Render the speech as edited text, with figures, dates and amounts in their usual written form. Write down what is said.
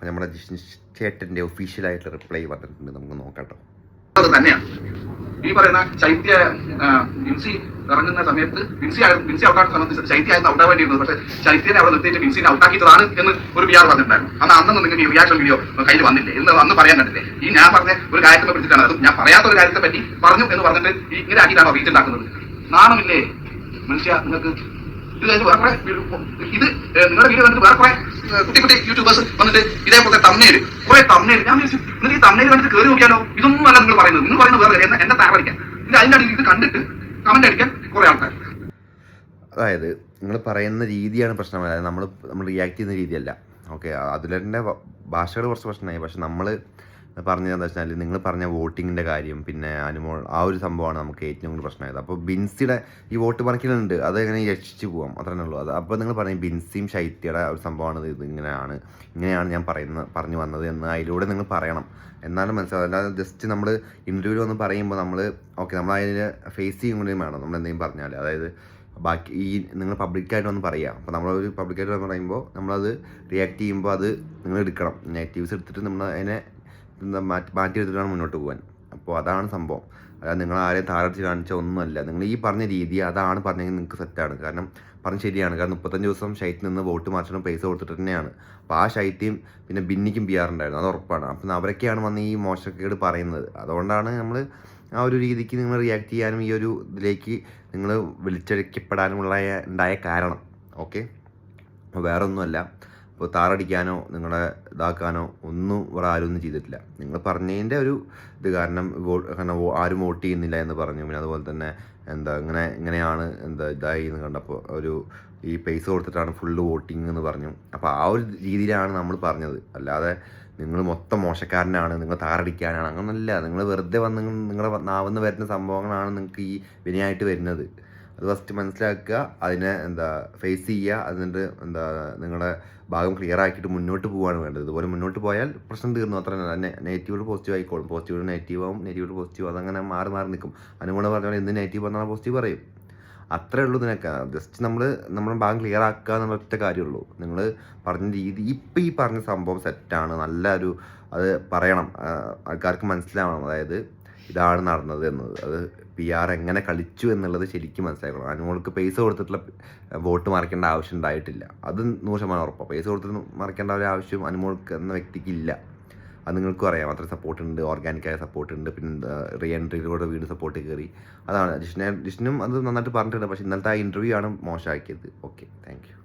നമ്മുടെ ജിഷ്ണു ചേട്ടൻ്റെ ഒഫീഷ്യലായിട്ടുള്ള റിപ്ലൈ വന്നിട്ടുണ്ട്, നമുക്ക് നോക്കാം. അത് തന്നെയാണ് ഈ പറയുന്ന ശൈത്യ വിൻസി ഇറങ്ങുന്ന സമയത്ത് വിൻസി ഔട്ടാക്കുന്ന സമയത്ത് ശൈത്യ ആയിരുന്നു ഔട്ടാൻ വേണ്ടിയിരുന്നത്. പക്ഷേ ശൈത്യനെ അവിടെ നിർത്തിയിട്ട് വിൻസിനെ ഔട്ടാക്കിയതാണ് എന്ന് ഒരു PR പറഞ്ഞിട്ടുണ്ടായിരുന്നു. അന്നൊന്നും നിങ്ങൾക്ക് ഈ റിയാക്ഷൻ വീഡിയോ കയ്യിൽ വന്നില്ലേ എന്ന് അന്ന് പറയാൻ കണ്ടില്ലേ? ഈ ഞാൻ പറഞ്ഞ ഒരു കാര്യത്തെ പിടിച്ചിട്ടാണ്, അത് ഞാൻ പറയാത്ത ഒരു കാര്യത്തെ പറ്റി പറഞ്ഞു എന്ന് പറഞ്ഞിട്ട് ഇങ്ങനെ ആക്കിയിട്ടാണോ റീച്ച് ഉണ്ടാക്കുന്നത്? നാണമില്ലേ മനുഷ്യ നിങ്ങൾക്ക്? ഇത് നിങ്ങളുടെ വീഡിയോ കണ്ടിട്ട് വേറെ കുറെ കുട്ടി യൂട്യൂബേഴ്സ് വന്നിട്ട് ഇതേപോലത്തെ തമ്മില് കുറെ തമ്മില് ഞാൻ വിളിച്ചു, എന്നിട്ട് ഈ തമ്മില് കണ്ടിട്ട് കയറി നോക്കിയാലോ? ഇതൊന്നും അല്ല നിങ്ങൾ പറയുന്നത് വേറെ എന്നെ താറടിക്കാൻ. അതിന്റെ അടിയിൽ ഇത് കണ്ടിട്ട് കമന്റ് അടിക്കാൻ കുറെ ആൾക്കാർ. അതായത് നിങ്ങൾ പറയുന്ന രീതിയാണ് പ്രശ്നം, അതായത് നമ്മൾ റിയാക്ട് ചെയ്യുന്ന രീതിയല്ല. ഓക്കെ, അതിലെ ഭാഷകൾ കുറച്ച് പ്രശ്നമായി. പക്ഷെ നമ്മൾ പറഞ്ഞത് എന്താ വെച്ചാൽ, നിങ്ങൾ പറഞ്ഞ വോട്ടിങ്ങിൻ്റെ കാര്യം, പിന്നെ അനുമോൾ, ആ ഒരു സംഭവമാണ് നമുക്ക് ഏറ്റവും കൂടുതൽ പ്രശ്നമായത്. അപ്പോൾ ബിൻസിയുടെ ഈ വോട്ട് മറിക്കലുണ്ട്, അതെങ്ങനെ രക്ഷിച്ച് പോകാം, അത്രേ ഉള്ളൂ. അപ്പോൾ നിങ്ങൾ പറയും ബിൻസിയും ശൈത്യയുടെ ഒരു സംഭവമാണ്, ഇത് ഇങ്ങനെയാണ് ഞാൻ പറഞ്ഞു വന്നത് എന്ന് അതിലൂടെ നിങ്ങൾ പറയണം, എന്നാലും മനസ്സിലാവും. അല്ലാതെ ജസ്റ്റ് നമ്മൾ ഇൻ്റർവ്യൂവിൽ വന്ന് പറയുമ്പോൾ നമ്മൾ അതിനെ ഫേസ് ചെയ്യും കൂടി വേണം. നമ്മൾ എന്തെങ്കിലും പറഞ്ഞാൽ, അതായത് ബാക്കി ഈ നിങ്ങൾ പബ്ലിക്കായിട്ട് വന്ന് പറയുക. അപ്പോൾ നമ്മളൊരു പബ്ലിക്കായിട്ട് വന്ന് പറയുമ്പോൾ നമ്മളത് റിയാക്ട് ചെയ്യുമ്പോൾ അത് നിങ്ങൾ എടുക്കണം, നെഗറ്റീവ്സ് എടുത്തിട്ട് നമ്മൾ അതിനെ മാറ്റിയെടുത്തിട്ടാണ് മുന്നോട്ട് പോകാൻ. അപ്പോൾ അതാണ് സംഭവം. അതായത് നിങ്ങൾ ആരെയും താരടിച്ച് കാണിച്ച ഒന്നുമല്ല. നിങ്ങൾ ഈ പറഞ്ഞ രീതി അതാണ് പറഞ്ഞെങ്കിൽ നിങ്ങൾക്ക് സെറ്റാണ്. കാരണം പറഞ്ഞ് ശരിയാണ്. കാരണം 35 ദിവസം ഷൈറ്റിൽ നിന്ന് വോട്ട് മാറ്റണം പൈസ കൊടുത്തിട്ട് തന്നെയാണ്. അപ്പോൾ ആ ഷൈറ്റിയും പിന്നെ ബിന്നിക്കും PR ഉണ്ടായിരുന്നു, അത് ഉറപ്പാണ്. അപ്പം അവരൊക്കെയാണ് വന്ന് ഈ മോശക്കേട് പറയുന്നത്. അതുകൊണ്ടാണ് നമ്മൾ ആ ഒരു രീതിക്ക് നിങ്ങൾ റിയാക്ട് ചെയ്യാനും ഈ ഒരു ഇതിലേക്ക് നിങ്ങൾ വിളിച്ചഴിക്കപ്പെടാനുമുള്ള ഉണ്ടായ കാരണം. ഓക്കെ, അപ്പോൾ വേറെ ഒന്നുമല്ല. അപ്പോൾ താറടിക്കാനോ നിങ്ങളെ ഇതാക്കാനോ ഒന്നും വേറെ ആരും ഒന്നും ചെയ്തിട്ടില്ല. നിങ്ങൾ പറഞ്ഞതിൻ്റെ ഒരു ഇത് കാരണം ആരും വോട്ട് ചെയ്യുന്നില്ല എന്ന് പറഞ്ഞു. പിന്നെ അതുപോലെ തന്നെ ഇങ്ങനെയാണ് ഇതായി എന്ന് കണ്ടപ്പോൾ ഈ പൈസ കൊടുത്തിട്ടാണ് ഫുള്ള് വോട്ടിങ് എന്ന് പറഞ്ഞു. അപ്പോൾ ആ ഒരു രീതിയിലാണ് നമ്മൾ പറഞ്ഞത്. അല്ലാതെ നിങ്ങൾ മൊത്തം മോശക്കാരനാണ്, നിങ്ങൾ താറടിക്കാനാണ്, അങ്ങനല്ല. നിങ്ങൾ വെറുതെ വന്ന് നിങ്ങളുടെ നാവെന്ന് വരുന്ന സംഭവങ്ങളാണ് നിങ്ങൾക്ക് ഈ വിനയായിട്ട് വരുന്നത്. അത് ഫസ്റ്റ് മനസ്സിലാക്കുക, അതിനെ ഫേസ് ചെയ്യുക, അതിൻ്റെ നിങ്ങളുടെ ഭാഗം ക്ലിയർ ആക്കിയിട്ട് മുന്നോട്ട് പോവുകയാണ് വേണ്ടത്. ഇതുപോലെ മുന്നോട്ട് പോയാൽ പ്രശ്നം തീർന്നു, അത്ര തന്നെ. നെഗറ്റീവ് പോസിറ്റീവ് ആയിക്കോളും, പോസിറ്റീവ് നെഗറ്റീവ് ആവും, നെഗറ്റീവ് പോസിറ്റീവ്, അതങ്ങനെ മാറി നിൽക്കും. അനുകൂലം പറഞ്ഞാൽ എന്ത് നെഗറ്റീവ് പറഞ്ഞാൽ പോസിറ്റീവ് പറയും, അത്രേ ഉള്ളൂ. ഇതിനൊക്കെ ജസ്റ്റ് നമ്മുടെ ഭാഗം ക്ലിയർ ആക്കുക എന്നുള്ള ഒറ്റ കാര്യമുള്ളൂ. നിങ്ങൾ പറഞ്ഞ രീതി, ഇപ്പം ഈ പറഞ്ഞ സംഭവം സെറ്റാണ്, നല്ലൊരു അത് പറയണം, ആൾക്കാർക്ക് മനസ്സിലാവണം. അതായത് ഇതാണ് നടന്നത് എന്നത്, അത് PR എങ്ങനെ കളിച്ചു എന്നുള്ളത് ശരിക്കും മനസ്സിലാക്കണം. അനുമോൾക്ക് പൈസ കൊടുത്തിട്ടുള്ള വോട്ട് മറിക്കേണ്ട ആവശ്യം ഉണ്ടായിട്ടില്ല, അത് 100% ഉറപ്പാണ്. പൈസ കൊടുത്തിട്ട് മറിക്കേണ്ട ഒരു ആവശ്യം അനുമോൾക്ക് എന്ന വ്യക്തിക്കില്ല. അത് നിങ്ങൾക്കും അറിയാം. അത്ര സപ്പോർട്ടുണ്ട്, ഓർഗാനിക്കായ സപ്പോർട്ടുണ്ട്, പിന്നെ റീ എൻട്രിയിലൂടെ വീണ്ടും സപ്പോർട്ട് കയറി. അതാണ് ജിഷ്ണും അത് നന്നായിട്ട് പറഞ്ഞിട്ടുണ്ട്. പക്ഷേ ഇന്നലത്തെ ആ ഇൻ്റർവ്യൂ ആണ് മോശമാക്കിയത്. Okay, thank you.